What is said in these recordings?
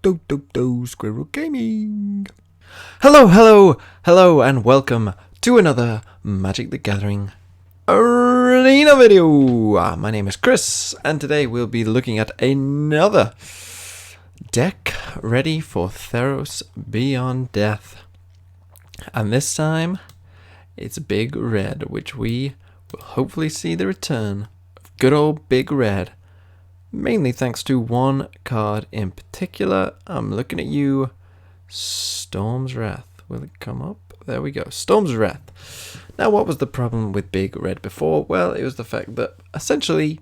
Squirrel Gaming. Hello, and welcome to another Magic the Gathering Arena video. My name is Chris, and today we'll be looking at another deck ready for Theros Beyond Death. And this time, it's Big Red, which we will hopefully see the return of good old Big Red. Mainly thanks to one card in particular. I'm looking at you, Storm's Wrath. Will it come up? There we go, Storm's Wrath. Now, what was the problem with Big Red before? Well, it was the fact that essentially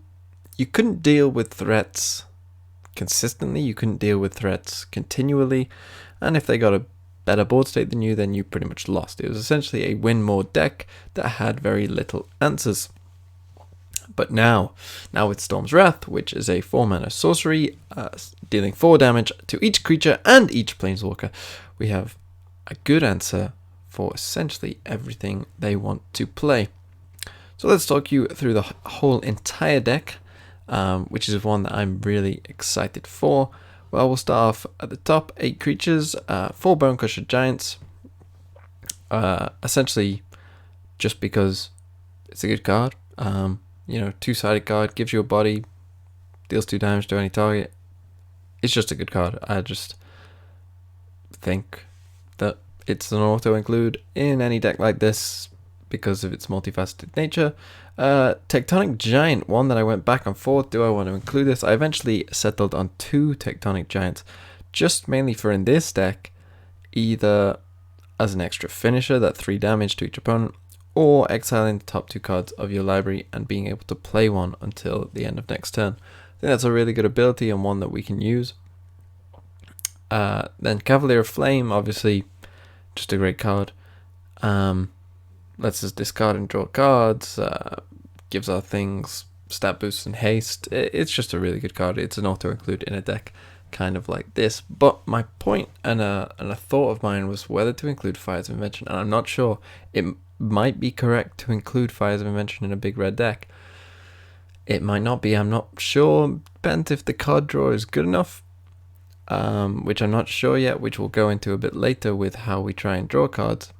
you couldn't deal with threats consistently, you couldn't deal with threats continually, and if they got a better board state than you, then you pretty much lost. It was essentially a win more deck that had very little answers. But now with Storm's Wrath, which is a 4-mana sorcery, dealing 4 damage to each creature and each planeswalker, we have a good answer for essentially everything they want to play. So let's talk you through the whole entire deck, which is one that I'm really excited for. Well, we'll start off at the top, 8 creatures, 4 Bonecrusher Giants, essentially just because it's a good card. You know, 2-sided card, gives you a body, deals 2 damage to any target. It's just a good card. I just think that it's an auto-include in any deck like this because of its multifaceted nature. Tectonic Giant, one that I went back and forth. Do I want to include this? I eventually settled on 2 Tectonic Giants, just mainly for in this deck, either as an extra finisher, that 3 damage to each opponent, or exiling the top 2 cards of your library and being able to play one until the end of next turn. I think that's a really good ability and one that we can use. Then Cavalier of Flame, obviously just a great card. Lets us discard and draw cards, gives our things stat boosts and haste. It's just a really good card. It's an auto-include in a deck kind of like this. But my point and a thought of mine was whether to include Fires of Invention, and I'm not sure. It might be correct to include Fires of Invention in a Big Red deck. It might not be, I'm not sure. Depends if the card draw is good enough, which I'm not sure yet, which we'll go into a bit later with how we try and draw cards.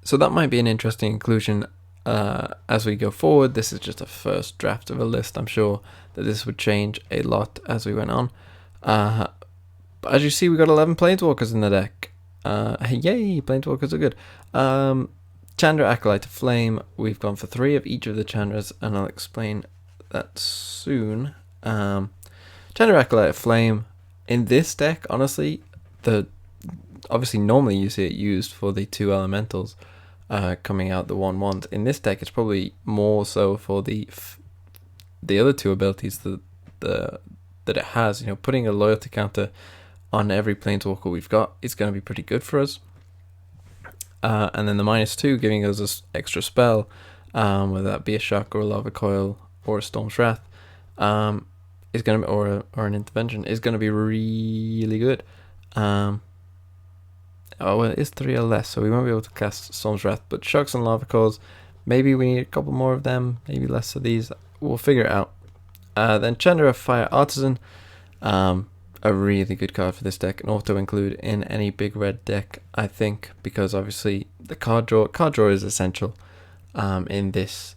So that might be an interesting inclusion as we go forward. This is just a first draft of a list. I'm sure that this would change a lot as we went on. But as you see, we got 11 Planeswalkers in the deck. Yay, Planeswalkers are good. Chandra, Acolyte of Flame. We've gone for 3 of each of the Chandras, and I'll explain that soon. Chandra, Acolyte of Flame. In this deck, honestly, obviously normally you see it used for the 2 elementals coming out, the 1/1s. In this deck, it's probably more so for the other 2 abilities that it has. You know, putting a loyalty counter on every Planeswalker we've got is going to be pretty good for us. And then the -2 giving us this extra spell, whether that be a shock or a lava coil or a Storm's Wrath, is going to be, or an intervention, is going to be really good. Oh well, it is 3 or less, so we won't be able to cast Storm's Wrath. But shocks and lava coils, maybe we need a couple more of them, maybe less of these. We'll figure it out. Then Chandra, Fire Artisan. A really good card for this deck, an auto-include in any Big Red deck, I think, because obviously the card draw is essential in this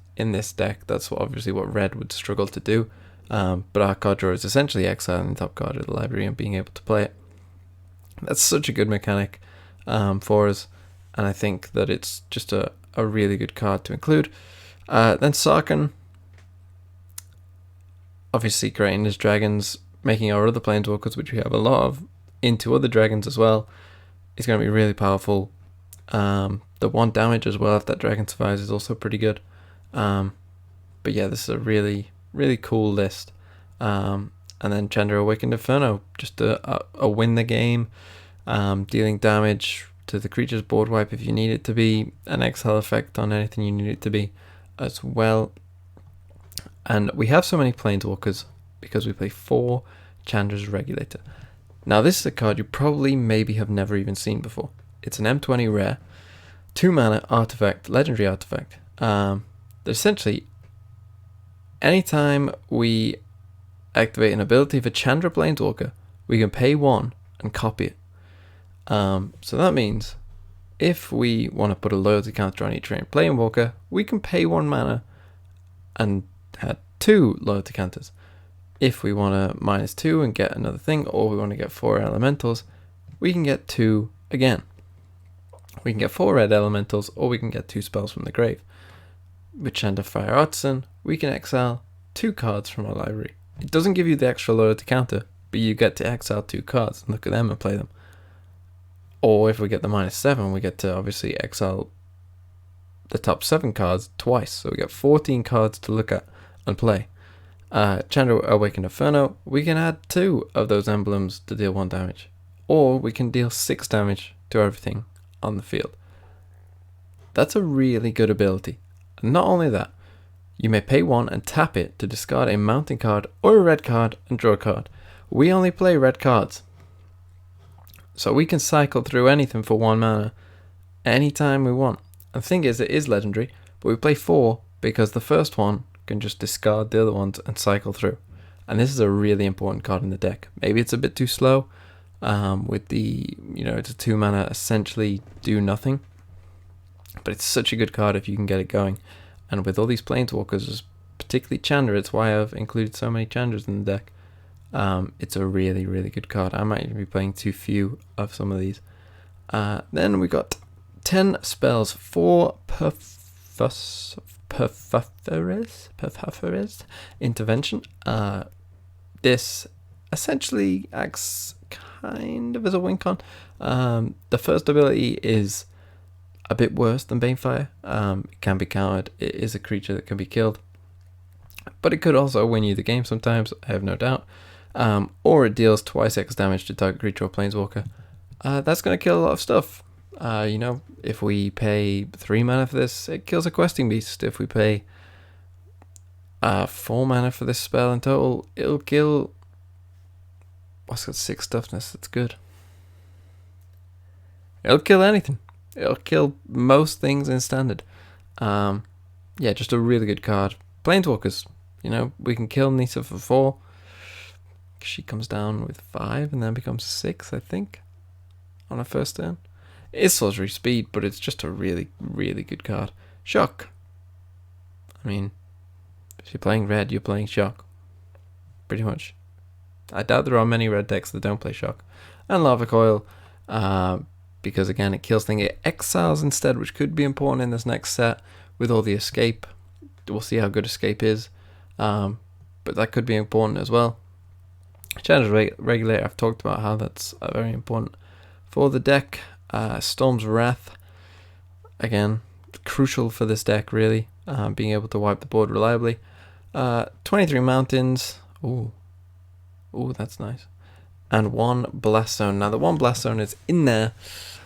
deck. That's obviously what Red would struggle to do, but our card draw is essentially exiling the top card of the library and being able to play it. That's such a good mechanic for us, and I think that it's just a really good card to include. Then Sarkhan, obviously creating his dragons, making our other Planeswalkers, which we have a lot of, into other dragons as well, is going to be really powerful. The 1 damage as well, if that dragon survives, is also pretty good. But yeah, this is a really, really cool list. And then Chandra, Awakened Inferno, just a win the game, dealing damage to the creature's board wipe if you need it to be, an exile effect on anything you need it to be as well. And we have so many Planeswalkers because we play 4 Chandra's Regulator. Now this is a card you probably maybe have never even seen before. It's an M20 rare, 2 mana artifact, legendary artifact. That essentially, anytime we activate an ability of a Chandra Planeswalker, we can pay 1 and copy it. So that means if we want to put a loyalty counter on each trained Planewalker, we can pay 1 mana and have 2 loyalty counters. If we want to -2 and get another thing, or we want to get 4 elementals, we can get 2 again. We can get 4 red elementals, or we can get 2 spells from the grave. With Chant of Fire Artisan, we can exile 2 cards from our library. It doesn't give you the extra loyalty counter, but you get to exile 2 cards and look at them and play them. Or if we get the -7, we get to obviously exile the top 7 cards twice. So we get 14 cards to look at and play. Chandra Awakened Inferno, we can add 2 of those emblems to deal 1 damage. Or we can deal 6 damage to everything on the field. That's a really good ability. And not only that, you may pay 1 and tap it to discard a mountain card or a red card and draw a card. We only play red cards, so we can cycle through anything for 1 mana anytime we want. And the thing is, it is legendary, but we play 4 because the first one can just discard the other ones and cycle through. And this is a really important card in the deck. Maybe it's a bit too slow with the, it's a 2 mana essentially do nothing. But it's such a good card if you can get it going. And with all these Planeswalkers, particularly Chandra, it's why I've included so many Chandras in the deck. It's a really, really good card. I might even be playing too few of some of these. Then we got 10 spells, 4 Perfuferes Intervention. This essentially acts kind of as a win con. The first ability is a bit worse than Banefire. It can be countered. It is a creature that can be killed. But it could also win you the game sometimes, I have no doubt. Or it deals twice X damage to target creature or planeswalker. That's going to kill a lot of stuff. If we pay 3 mana for this, it kills a questing beast. If we pay 4 mana for this spell in total, it'll kill... What's got 6 toughness? That's good. It'll kill anything. It'll kill most things in standard. Yeah, just a really good card. Planeswalkers, we can kill Nissa for 4. She comes down with 5 and then becomes 6, I think, on her first turn. It is sorcery speed, but it's just a really, really good card. Shock. I mean, if you're playing red, you're playing Shock. Pretty much. I doubt there are many red decks that don't play Shock. And Lava Coil, because again, it kills things. It exiles instead, which could be important in this next set with all the escape. We'll see how good escape is. But that could be important as well. Challenge Regulator, I've talked about how that's very important for the deck. Storm's Wrath, again, crucial for this deck, really. Being able to wipe the board reliably. 23 Mountains. Ooh, that's nice. And 1 Blast Zone. Now, the 1 Blast Zone is in there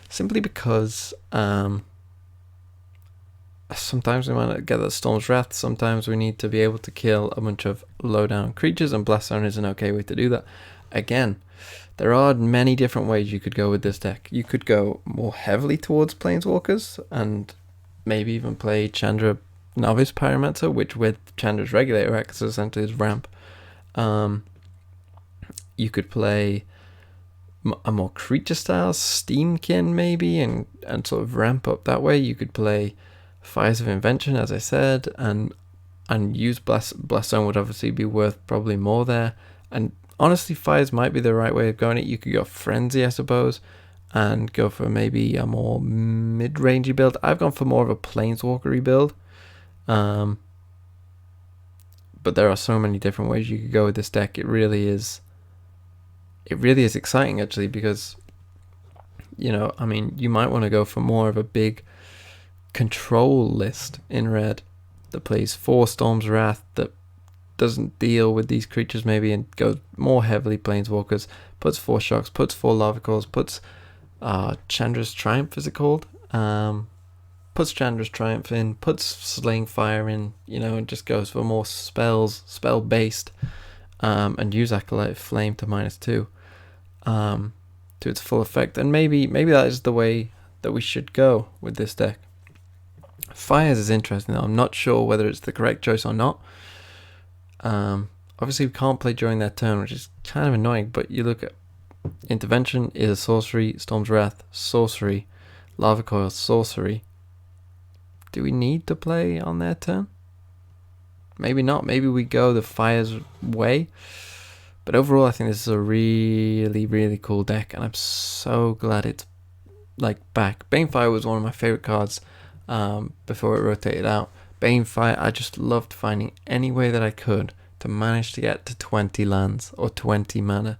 simply because sometimes we might get that Storm's Wrath. Sometimes we need to be able to kill a bunch of low-down creatures, and Blast Zone is an okay way to do that. Again, there are many different ways you could go with this deck. You could go more heavily towards Planeswalkers and maybe even play Chandra Novice Pyromancer, which with Chandra's Regulator acts essentially as ramp. You could play a more creature style, Steamkin maybe, and sort of ramp up that way. You could play Fires of Invention, as I said, and use Blast Zone would obviously be worth probably more there. And honestly, Fires might be the right way of going it. You could go Frenzy, I suppose, and go for maybe a more mid-rangey build. I've gone for more of a Planeswalker-y build. But there are so many different ways you could go with this deck. It really is exciting, actually, because, you might want to go for more of a big control list in red that plays 4 Storm's Wrath, that doesn't deal with these creatures maybe, and goes more heavily Planeswalkers, puts 4 Shocks, puts 4 Lava Coils, puts Chandra's Triumph, is it called? Puts Chandra's Triumph in, puts Slaying Fire in, and just goes for more spells, spell-based, and use Acolyte Flame to -2 to its full effect. And maybe that is the way that we should go with this deck. Fires is interesting though. I'm not sure whether it's the correct choice or not. Obviously we can't play during their turn, which is kind of annoying, but you look at Intervention is a sorcery. Storm's Wrath, sorcery. Lava Coil, sorcery. Do we need to play on their turn? Maybe not. Maybe we go the Fire's way. But overall, I think this is a really, really cool deck, and I'm so glad it's like back. Banefire was one of my favorite cards before it rotated out. Banefire, I just loved finding any way that I could to manage to get to 20 lands or 20 mana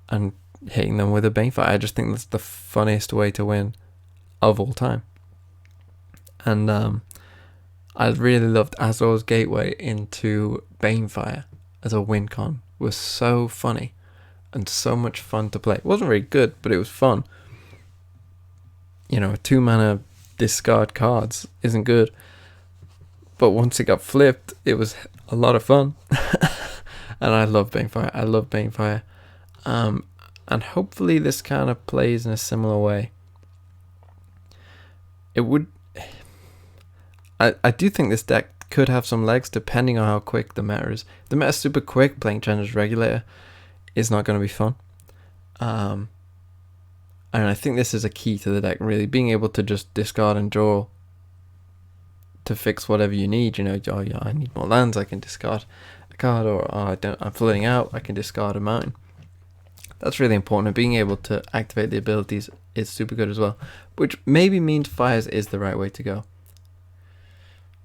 and hitting them with a Banefire. I just think that's the funniest way to win of all time. And I really loved Azor's Gateway into Banefire as a win con. It was so funny and so much fun to play. It wasn't very good, but it was fun. You know, 2 mana discard cards isn't good, but once it got flipped, it was a lot of fun. And I love Banefire. I love Banefire. And hopefully this kind of plays in a similar way. It would... I do think this deck could have some legs depending on how quick the meta is. If the meta's super quick, playing Challenger's Regulator is not going to be fun. And I think this is a key to the deck, really. Being able to just discard and draw to fix whatever you need. You know, oh yeah, I need more lands, I can discard a card, or oh, I'm flooding out, I can discard a mountain. That's really important, and being able to activate the abilities is super good as well. Which maybe means Fires is the right way to go,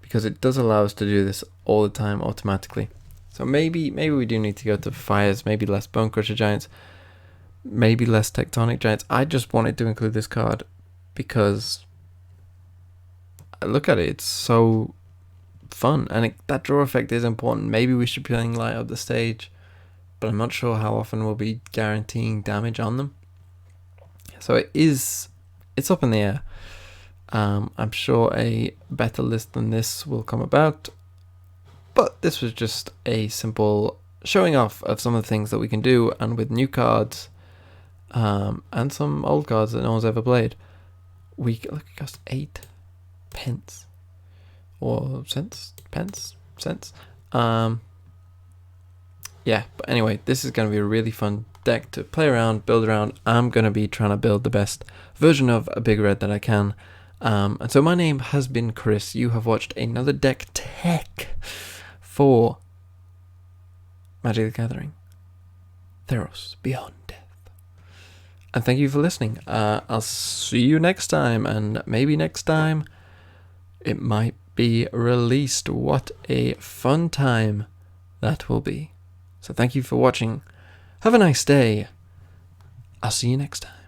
because it does allow us to do this all the time automatically. So maybe we do need to go to Fires, maybe less Bone Crusher Giants, maybe less Tectonic Giants. I just wanted to include this card because I look at it, it's so fun, and that draw effect is important. Maybe we should be playing Light Up the Stage, but I'm not sure how often we'll be guaranteeing damage on them. So it's up in the air. I'm sure a better list than this will come about, but this was just a simple showing off of some of the things that we can do, and with new cards and some old cards that no one's ever played, it cost 8 pence or cents. Yeah, but anyway, this is going to be a really fun deck to play around, build around. I'm going to be trying to build the best version of a Big Red that I can. And so my name has been Chris. You have watched another deck tech for Magic the Gathering, Theros Beyond Death. And thank you for listening. I'll see you next time, and maybe next time it might be released. What a fun time that will be. So thank you for watching. Have a nice day. I'll see you next time.